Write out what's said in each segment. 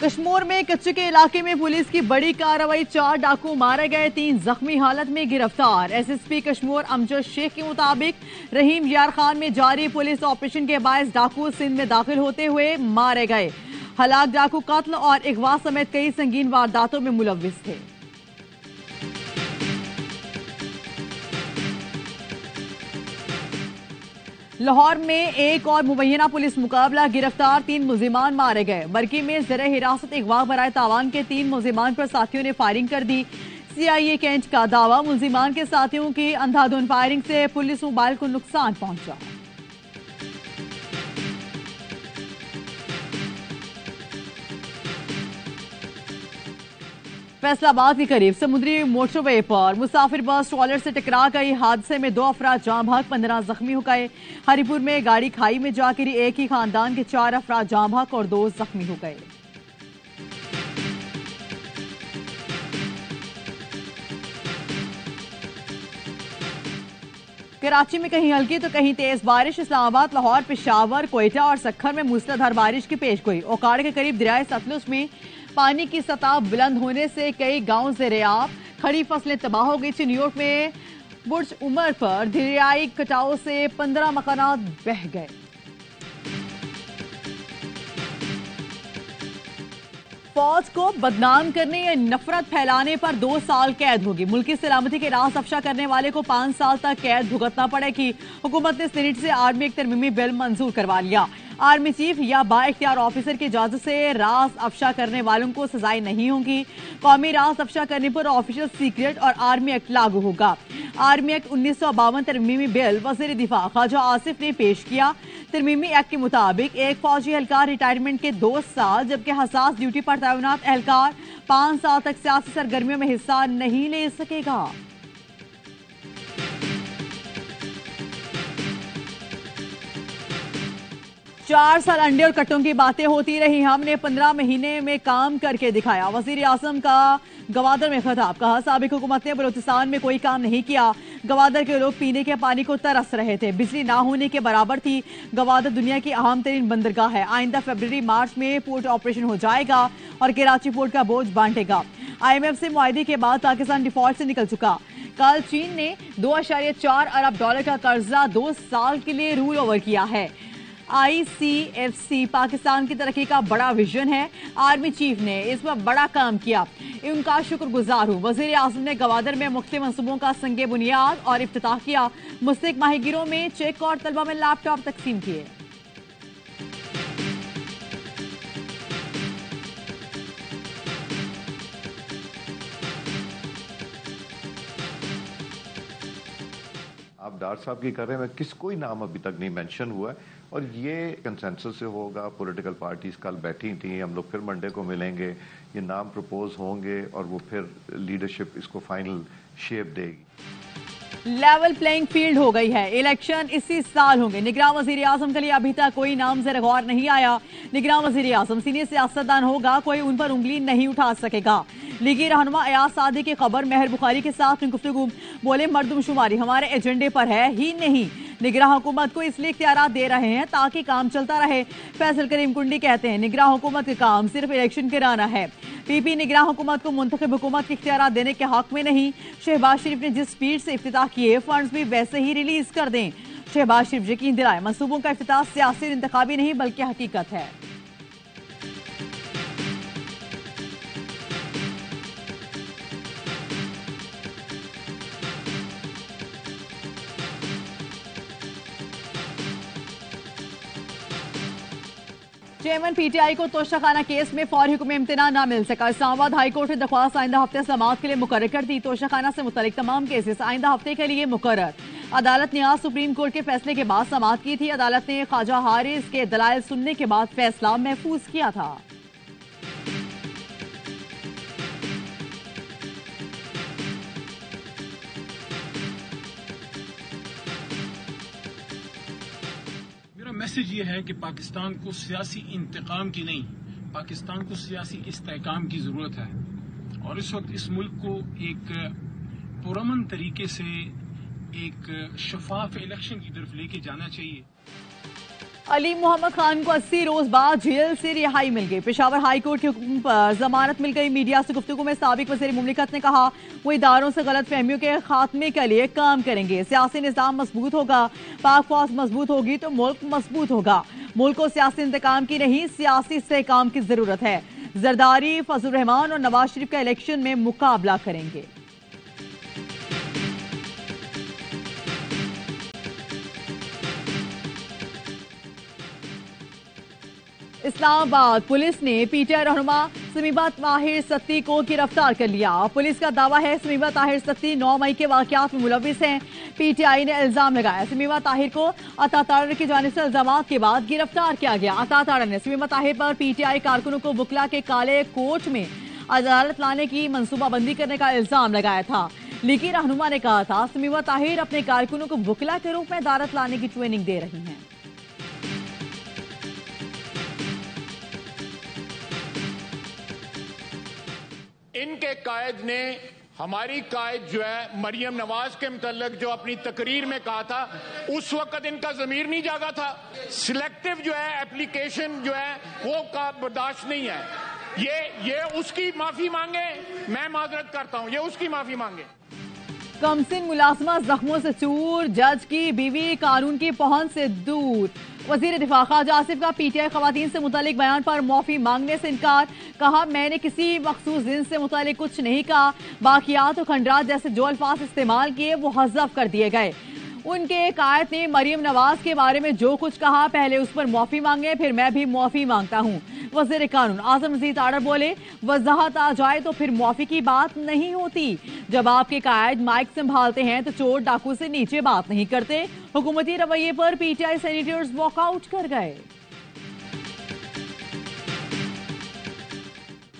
कश्मीर में कच्चे के इलाके में पुलिस की बड़ी कार्रवाई, 4 डाकू मारे गए, 3 जख्मी हालत में गिरफ्तार। एसएसपी कश्मीर अमजद शेख के मुताबिक रहीम यार खान में जारी पुलिस ऑपरेशन के बायस डाकू सिंध में दाखिल होते हुए मारे गए। हलाक डाकू कत्ल और अगवा समेत कई संगीन वारदातों में मुलव्विस थे। लाहौर में एक और मुबैना पुलिस मुकाबला, गिरफ्तार 3 मुलजिमान मारे गए। बरकी में ज़र हिरासत अगवा बराए तावान के 3 मुलजिमान पर साथियों ने फायरिंग कर दी। सीआईए कैंट का दावा, मुलजिमान के साथियों की अंधाधुंध फायरिंग से पुलिस मोबाइल को नुकसान पहुंचा। फैसलाबाद के करीब समुद्री मोटरवे पर मुसाफिर बस ट्रॉलर से टकरा गई। हादसे में 2 अफराद जाँ बहक, 15 जख्मी हो गए। हरिपुर में गाड़ी खाई में जा गिरी, एक ही खानदान के 4 अफराद जाँ बहक और 2 जख्मी हो गए। कराची में कहीं हल्की तो कहीं तेज बारिश। इस्लामाबाद, लाहौर, पेशावर, कोयटा और सक्खर में मूसलाधार बारिश की पेशगोई। ओकाड़ के करीब दरियाए सतलुज में पानी की सतह बुलंद होने से कई गांव ज़ेर-ए-आब, खड़ी फसलें तबाह हो गई। न्यूयॉर्क में बुर्ज उमर पर दरियाई कटाव से 15 मकानात बह गए। फौज को बदनाम करने या नफरत फैलाने पर 2 साल कैद होगी। मुल्की सलामती के राज अफशा करने वाले को 5 साल तक कैद भुगतना पड़ेगी। हुकूमत ने सीनेट से आर्मी एक तरमीमी बिल मंजूर करवा लिया। आर्मी चीफ या बाइख्तियार ऑफिसर की इजाजत से राज अफशा करने वालों को सजाएं नहीं होंगी। कौमी राज अफशा करने पर ऑफिशियल सीक्रेट और आर्मी एक्ट लागू होगा। आर्मी एक्ट 1952 तरमीमी बिल वजीर दिफा ख्वाजा आसिफ ने पेश किया। तरमीमी एक्ट के मुताबिक एक फौजी एहलकार रिटायरमेंट के 2 साल, जबकि हसास ड्यूटी पर तैनात एहलकार 5 साल तक सियासी सरगर्मियों में हिस्सा नहीं ले सकेगा। 4 साल अंडे और कट्टों की बातें होती रही, हमने 15 महीने में काम करके दिखाया। वजीर आजम का गवादर में खिताब, कहा साबिक हुकूमत ने बलूचिस्तान में कोई काम नहीं किया। गवादर के लोग पीने के पानी को तरस रहे थे, बिजली ना होने के बराबर थी। गवादर दुनिया की अहम तरीन बंदरगाह है। आइंदा फरवरी मार्च में पोर्ट ऑपरेशन हो जाएगा और कराची पोर्ट का बोझ बांटेगा। IMF से मुआहदे के बाद पाकिस्तान डिफॉल्ट से निकल चुका। कल चीन ने $2.4 अरब का कर्जा 2 साल के लिए रूल ओवर किया है। ICFC पाकिस्तान की तरक्की का बड़ा विजन है। आर्मी चीफ ने इस पर बड़ा काम किया, उनका शुक्रगुजार हूं। वजीर आजम ने गवादर में मुख्तलिफ मंसूबों का संगे बुनियाद और इफ्तिताह किया। मुस्तहिक माहिगिरों में चेक और तलबा में लैपटॉप तकसीम किए। आप डार साहब की कर रहे हैं, किस कोई नाम अभी तक नहीं मेंशन हुआ है और ये कंसेंसस से होगा। पॉलिटिकल पार्टीज कल बैठी थी, हम लोग फिर मंडे को मिलेंगे, ये नाम प्रपोज होंगे और वो फिर लीडरशिप इसको फाइनल शेप देगी। लेवल प्लेइंग फील्ड हो गई है। इलेक्शन इसी साल होंगे। निगरान वजीर आजम के लिए अभी तक कोई नाम ज़ेर गौर नहीं आया। निगरान वजीर आजम सीनियर सियासतदान होगा, कोई उन पर उंगली नहीं उठा सकेगा। लीगी रहनुमा अयाज सादी की खबर मेहर बुखारी के साथ गुफ्तगू, बोले मर्दमशुमारी हमारे एजेंडे पर है ही नहीं। निगरान हुकूमत को इसलिए इख्तियारात दे रहे हैं ताकि काम चलता रहे। फैसल करीम कुंडी कहते हैं निगरान हुकूमत का काम सिर्फ इलेक्शन कराना है। PP निगरान हुकूमत को मुंतखब हुकूमत के इख्तियारात देने के हक में नहीं। शहबाज शरीफ ने जिस स्पीड से इफ्तिताह किए, फंड्स भी वैसे ही रिलीज कर दें। शहबाज शरीफ यकीन दिलाए मंसूबों का इफ्तिताह सियासी इंतखाबी नहीं बल्कि हकीकत है। चेयरमैन PTI को तोशाखाना केस में फौरी हुक्म इम्तना न मिल सका। इस्लामाबाद हाईकोर्ट ने दरख्वास्त आइंदा हफ्ते समाअत के लिए मुकर्रर कर दी। तोशाखाना से मुतल्लिक तमाम केसेस आइंदा हफ्ते के लिए मुकर्रर। अदालत ने आज सुप्रीम कोर्ट के फैसले के बाद समाअत की थी। अदालत ने ख्वाजा हारिस के दलाइल सुनने के बाद फैसला महफूज किया था। मैसेज ये है कि पाकिस्तान को सियासी इंतकाम की नहीं, पाकिस्तान को सियासी इस्तेहकाम की जरूरत है और इस वक्त इस मुल्क को एक पुरअमन तरीके से एक शफाफ इलेक्शन की तरफ लेके जाना चाहिए। अली मोहम्मद खान को 80 रोज बाद जेल से रिहाई मिल गई। पेशावर हाई कोर्ट के हुक्म पर जमानत मिल गई। मीडिया से गुफ्तगू में साबिक वज़ीर मुमलिकत ने कहा वो इदारों से गलत फहमियों के खात्मे के लिए काम करेंगे। सियासी निज़ाम मजबूत होगा, पाक फौज मजबूत होगी तो मुल्क मजबूत होगा। मुल्क को सियासी इंतकाम की नहीं, सियासी इस्तेहकाम की जरूरत है। जरदारी, फजल रहमान और नवाज शरीफ का इलेक्शन में मुकाबला करेंगे। इस्लामाबाद पुलिस ने पीटीआई रहनुमा समीबा ताहिर सत्ती को गिरफ्तार कर लिया। पुलिस का दावा है समीबा ताहिर सत्ती 9 मई के वाकयात में मुलविस हैं। पीटीआई ने इल्जाम लगाया समीबा ताहिर को अता ताड़ा की जानिब से इल्जामात के बाद गिरफ्तार किया गया। अता ताड़ा ने समीबा ताहिर पर पीटीआई कारकुनों को वुकला के काले कोच में अदालत लाने की मंसूबाबंदी करने का इल्जाम लगाया था। लीगी रहनुमा ने कहा था समीबा ताहिर अपने कारकुनों को वुकला के रूप में अदालत लाने की ट्रेनिंग दे रही हैं। इनके कायद ने हमारी कायद जो है मरियम नवाज के मुतल्लिक जो अपनी तकरीर में कहा था, उस वक्त इनका ज़मीर नहीं जागा था। सिलेक्टिव जो है एप्लीकेशन जो है वो का बर्दाश्त नहीं है। ये उसकी माफी मांगे, मैं माजरत करता हूं, ये उसकी माफी मांगे। कमसिन मुलाजमा जख्मों से चूर, जज की बीवी कानून की पहुंच से दूर। वजीर दिफा ख्वाजा आसिफ का पीटीआई खवातीन से मुतालिक बयान पर माफी मांगने से इनकार। कहा मैंने किसी मखसूस जिन्स से मुतालिक कुछ नहीं कहा। बाकियात और खंडरात जैसे जो अल्फाज इस्तेमाल किए वो हज़फ कर दिए गए। उनके कायद ने मरियम नवाज के बारे में जो कुछ कहा पहले उस पर माफी मांगे, फिर मैं भी माफी मांगता हूँ। वज़ीर कानून आज़म मजीद आडर बोले वजाहत आ जाए तो फिर माफी की बात नहीं होती। जब आपके कायद माइक संभालते हैं तो चोर डाकू से नीचे बात नहीं करते। हुकूमती रवैये पर पीटीआई सेनेटर्स वॉकआउट कर गए।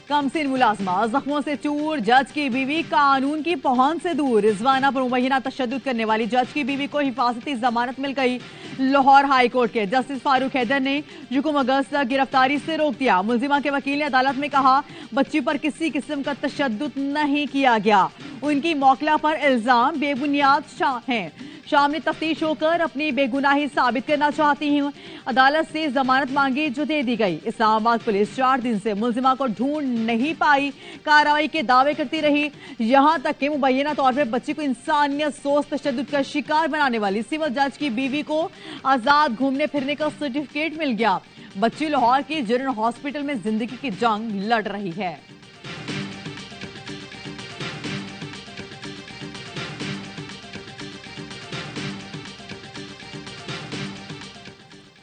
कमसिन मुलाजमा जख्मों से चूर, जज की बीवी कानून की पहुंच से दूर। रिजवाना पर मुबैना तशद्दुद करने वाली जज की बीवी को हिफाजती जमानत मिल गई। लाहौर हाई कोर्ट के जस्टिस फारूक हैदर ने जुकुम अगस्त तक गिरफ्तारी से रोक दिया। मुलजिमा के वकील ने अदालत में कहा बच्ची पर किसी किस्म का तशद्दुद नहीं किया गया। उनकी मौकला पर इल्जाम बेबुनियाद हैं। शाम ने तफ्तीश होकर अपनी बेगुनाही साबित करना चाहती हूँ। अदालत से जमानत मांगी जो दे दी गई। इस्लामाबाद पुलिस 4 दिन से मुलजिमा को ढूंढ नहीं पाई, कार्रवाई के दावे करती रही। यहां तक कि मुबैना तौर पर बच्ची को इंसानियत सोच तशद्दुद का शिकार बनाने वाली सिविल जज की बीवी को आजाद घूमने फिरने का सर्टिफिकेट मिल गया। बच्ची लाहौर की जनरल हॉस्पिटल में जिंदगी की जंग लड़ रही है।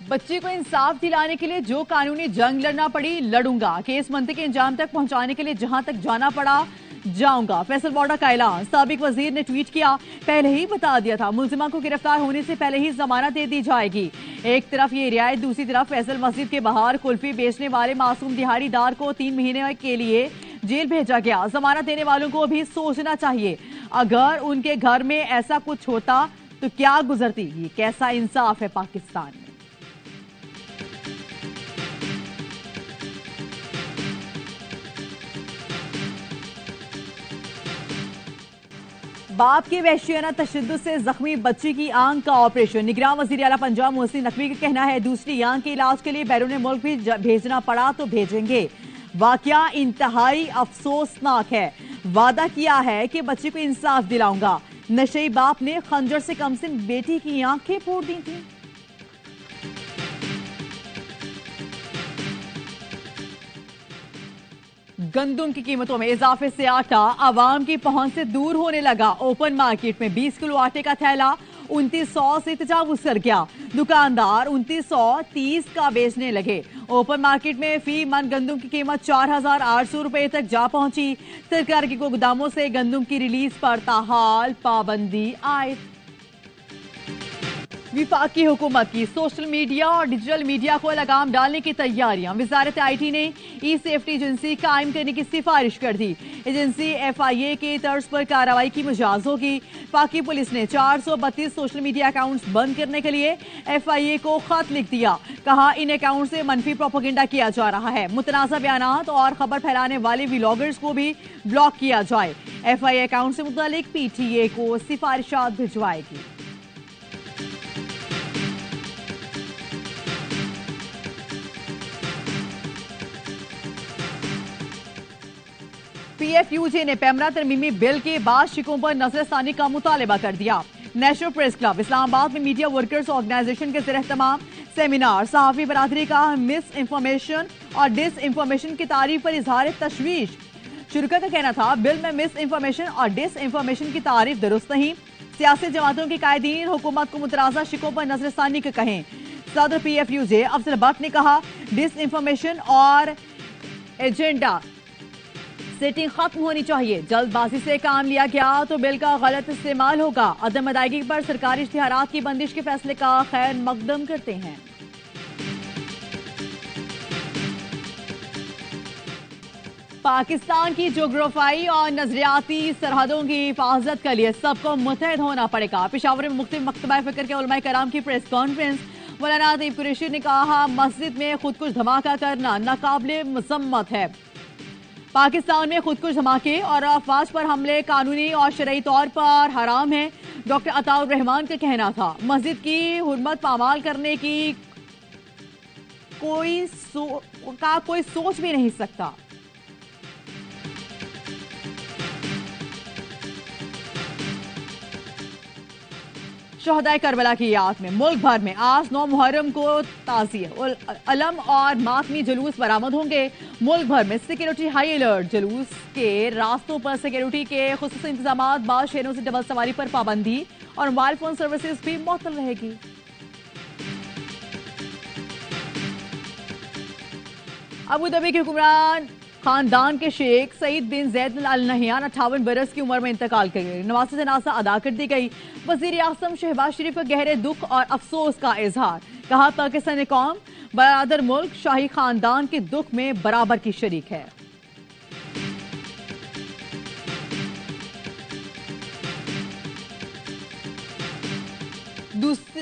बच्ची को इंसाफ दिलाने के लिए जो कानूनी जंग लड़ना पड़ी लड़ूंगा। केस मंतकी अंजाम तक पहुंचाने के लिए जहां तक जाना पड़ा जाऊंगा। फैसल वाडा का ऐलान। साबिक वजीर ने ट्वीट किया पहले ही बता दिया था मुलजिमा को गिरफ्तार होने से पहले ही जमानत दे दी जाएगी। एक तरफ ये रियायत, दूसरी तरफ फैसल मस्जिद के बाहर कुल्फी बेचने वाले मासूम दिहाड़ीदार को 3 महीने के लिए जेल भेजा गया। जमानत देने वालों को भी सोचना चाहिए, अगर उनके घर में ऐसा कुछ होता तो क्या गुजरती। ये कैसा इंसाफ है पाकिस्तान में। बाप के वहशियाना तशद्दुद से जख्मी बच्ची की आंख का ऑपरेशन। निगरान वजीर आला पंजाब मोहसिन नकवी का कहना है दूसरी आंख के इलाज के लिए बैरून मुल्क भी भेजना पड़ा तो भेजेंगे। वाकया इंतहाई अफसोसनाक है। वादा किया है कि बच्ची को इंसाफ दिलाऊंगा। नशे बाप ने खंजर से कमसिन बेटी की आंखें फोड़ दी थी। गंदुम की कीमतों में इजाफे से आटा आवाम की पहुंच से दूर होने लगा। ओपन मार्केट में 20 किलो आटे का थैला 2900 से तजावुज कर गया। दुकानदार 2930 का बेचने लगे। ओपन मार्केट में फी मन गंदुम की कीमत 4800 रुपए तक जा पहुंची। सरकार के गोदामों से गंदुम की रिलीज पर ताहाल पाबंदी आयद। विफाकी हुकूमत की सोशल मीडिया और डिजिटल मीडिया को लगाम डालने की तैयारियां। वजारत IT ने ई सेफ्टी एजेंसी कायम करने की सिफारिश कर दी। एजेंसी FIA के तर्ज पर कार्रवाई की मजाज होगी। पाकि पुलिस ने 432 सोशल मीडिया अकाउंट्स बंद करने के लिए FIA को खत लिख दिया। कहा इन अकाउंट से मनफी प्रोपेगेंडा किया जा रहा है। मुतनाज़ा बयानात और खबर फैलाने वाले व्लॉगर्स को भी ब्लॉक किया जाए। FIA अकाउंट से मुतालिक PTA को सिफारिशात भिजवाएगी। PFUJ ने पैमरा तरमीमी बिल के बाद शिकों पर नजरसानी का मुतालबा कर दिया। नेशनल प्रेस क्लब इस्लामाबाद में मीडिया वर्कर्स ऑर्गेनाइजेशन के ज़रिए तमाम सेमिनार सहाफ़ी बरादरी का मिस इंफॉर्मेशन और डिस इंफॉर्मेशन की तारीफ पर इजहार तशवीश। शुरुका का कहना था बिल में मिस इंफॉर्मेशन और डिस इंफॉर्मेशन की तारीफ दुरुस्त नहीं। सियासी जमातों के कायदीन हुकूमत को मुतराजा शिकों पर नजरसानी का कहें। सदर PFUJ अफजल भट्ट ने कहा डिस इंफॉर्मेशन और एजेंडा सेटिंग खत्म होनी चाहिए। जल्दबाजी से काम लिया गया तो बिल का गलत इस्तेमाल होगा। अदम अदायगी पर सरकारी इश्तिहारात की बंदिश के फैसले का खैर मकदम करते हैं। पाकिस्तान की जोग्राफाई और नजरियाती सरहदों की हिफाजत के लिए सबको मुतहद होना पड़ेगा। पेशावर में मुख्तलिफ मकतबा फिक्र के उलमाए कराम की प्रेस कॉन्फ्रेंस। मौलाना अतीब कुरैशी ने कहा मस्जिद में खुदकुश धमाका करना नाकाबिले मजम्मत है। पाकिस्तान में खुदकुश धमाके और अफवाज पर हमले कानूनी और शरई तौर पर हराम है। डॉक्टर अताउर रहमान का कहना था मस्जिद की हुर्मत पामाल करने की कोई सोच भी नहीं सकता। शहदाए करबला की याद में मुल्क भर में आज 9 मुहर्रम को ताज़िए अलम और मातमी जुलूस बरामद होंगे। मुल्क भर में सिक्योरिटी हाई अलर्ट। जुलूस के रास्तों पर सिक्योरिटी के खुसूसी इंतजाम। बाद शहरों से डबल सवारी पर पाबंदी और मोबाइल फोन सर्विसेज भी मुअत्तल रहेगी। अबू धाबी के हुक्मरान खानदान के शेख सईद बिन जैद अल नहयान 58 बरस की उम्र में इंतकाल कर गए। नवाज़ जनाजा अदा कर दी गई। वज़ीर आज़म शहबाज शरीफ का गहरे दुख और अफसोस का इजहार। कहा पाकिस्तानी कौम बरादर मुल्क शाही खानदान के दुख में बराबर की शरीक है।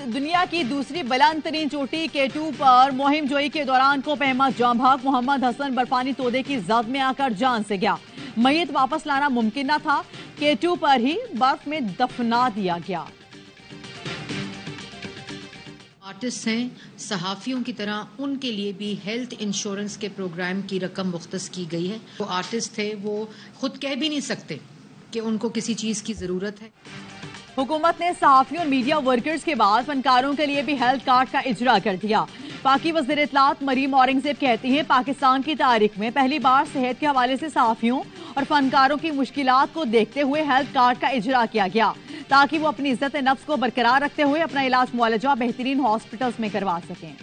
दुनिया की दूसरी बुलंद तरीन चोटी K2 पर मुहिम जोई के दौरान को पहमा जाम भाग मोहम्मद हसन बर्फानी तोदे की जद में आकर जान से गया। मयत वापस लाना मुमकिन न था। K2 पर ही बर्फ में दफना दिया गया। आर्टिस्ट हैं, सहाफ़ियों की तरह उनके लिए भी हेल्थ इंश्योरेंस के प्रोग्राम की रकम मुख्तस की गई है। वो आर्टिस्ट थे, वो खुद कह भी नहीं सकते कि उनको किसी चीज़ की ज़रूरत है। हुकूमत ने सहाफ़ियों और मीडिया वर्कर्स के बाद फनकारों के लिए भी हेल्थ कार्ड का इजरा कर दिया। पाकी वज़ीर इत्तलात मरीम औरंगज़ेब कहती हैं पाकिस्तान की तारीख में पहली बार सेहत के हवाले से सहाफ़ियों और फनकारों की मुश्किलात को देखते हुए हेल्थ कार्ड का इजरा किया गया ताकि वो अपनी इज्जत नफ्स को बरकरार रखते हुए अपना इलाज मुआलजा बेहतरीन हॉस्पिटल्स में करवा सकें।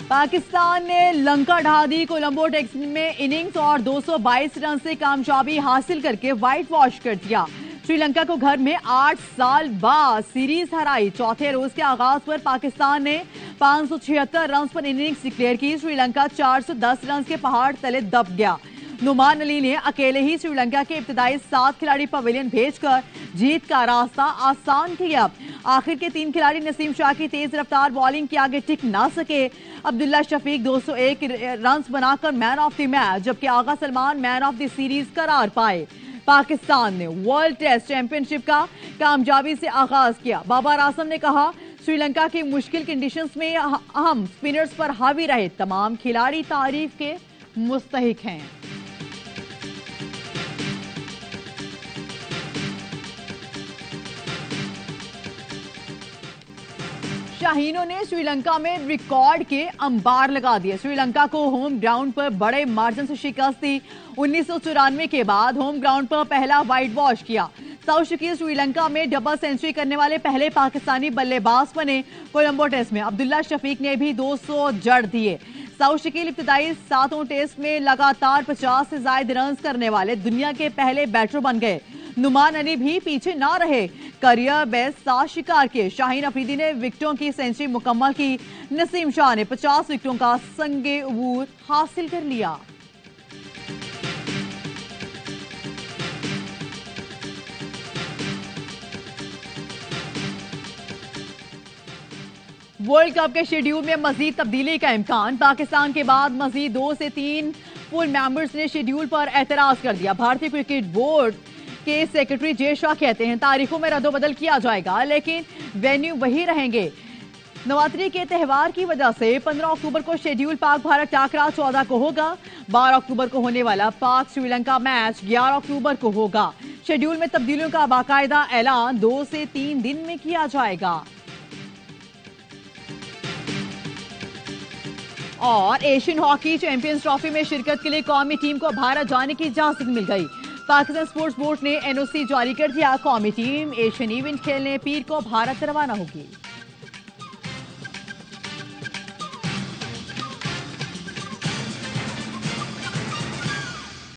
पाकिस्तान ने लंका ढा दी। कोलंबो टेस्ट में इनिंग्स और 222 रन से कामयाबी हासिल करके व्हाइट वॉश कर दिया। श्रीलंका को घर में 8 साल बाद सीरीज हराई। चौथे रोज के आगाज पर पाकिस्तान ने 576 रन पर इनिंग्स डिक्लेयर की। श्रीलंका 410 रन के पहाड़ तले दब गया। नुमान अली ने अकेले ही श्रीलंका के इब्तदाई 7 खिलाड़ी पवेलियन भेजकर जीत का रास्ता आसान किया। आखिर के 3 खिलाड़ी नसीम शाह की तेज रफ्तार बॉलिंग के आगे टिक ना सके। अब्दुल्ला शफीक 201 रन बनाकर मैन ऑफ द मैच, जबकि Agha Salman man of the series करार पाए। पाकिस्तान ने वर्ल्ड टेस्ट चैंपियनशिप का कामयाबी से आगाज किया। बाबर आजम ने कहा श्रीलंका की मुश्किल कंडीशंस में हम स्पिनर्स पर हावी रहे। तमाम खिलाड़ी तारीफ के मुस्तहिक हैं। शाहीनों ने श्रीलंका में रिकॉर्ड के अंबार लगा दिए। श्रीलंका को होम ग्राउंड पर बड़े मार्जिन से शिकस्त दी। 1994 के बाद होम ग्राउंड पर पहला व्हाइट वॉश किया। साउथ शकील श्रीलंका में डबल सेंचुरी करने वाले पहले पाकिस्तानी बल्लेबाज बने। कोलंबो टेस्ट में अब्दुल्ला शफीक ने भी 200 जड़ दिए। साउथ शकील इब्तदाई 7 टेस्ट में लगातार 50 से ज्यादा रन करने वाले दुनिया के पहले बैटर बन गए। नुमान अली भी पीछे ना रहे, करियर बेस्ट 7 शिकार किए। शाहीन अफरीदी ने विकेटों की सेंचुरी मुकम्मल की। नसीम शाह ने 50 विकेटों का संगे अबूर हासिल कर लिया। वर्ल्ड कप के शेड्यूल में मजीद तब्दीली का इम्कान। पाकिस्तान के बाद मजीद 2 से 3 फुल मेंबर्स ने शेड्यूल पर एतराज कर दिया। भारतीय क्रिकेट बोर्ड के सेक्रेटरी जय शाह कहते हैं तारीखों में रद्दोबदल किया जाएगा लेकिन वेन्यू वही रहेंगे। नवरात्रि के त्यौहार की वजह से 15 अक्टूबर को शेड्यूल पाक भारत टाकरा 14 को होगा। 12 अक्टूबर को होने वाला पाक श्रीलंका मैच 11 अक्टूबर को होगा। शेड्यूल में तब्दीलियों का बाकायदा ऐलान 2 से 3 दिन में किया जाएगा। और एशियन हॉकी चैंपियंस ट्रॉफी में शिरकत के लिए कौमी टीम को भारत जाने की इजाजत मिल गई। पाकिस्तान स्पोर्ट्स बोर्ड ने एनओसी जारी कर दिया। कौमी टीम एशियन इवेंट खेलने पीर को भारत रवाना होगी।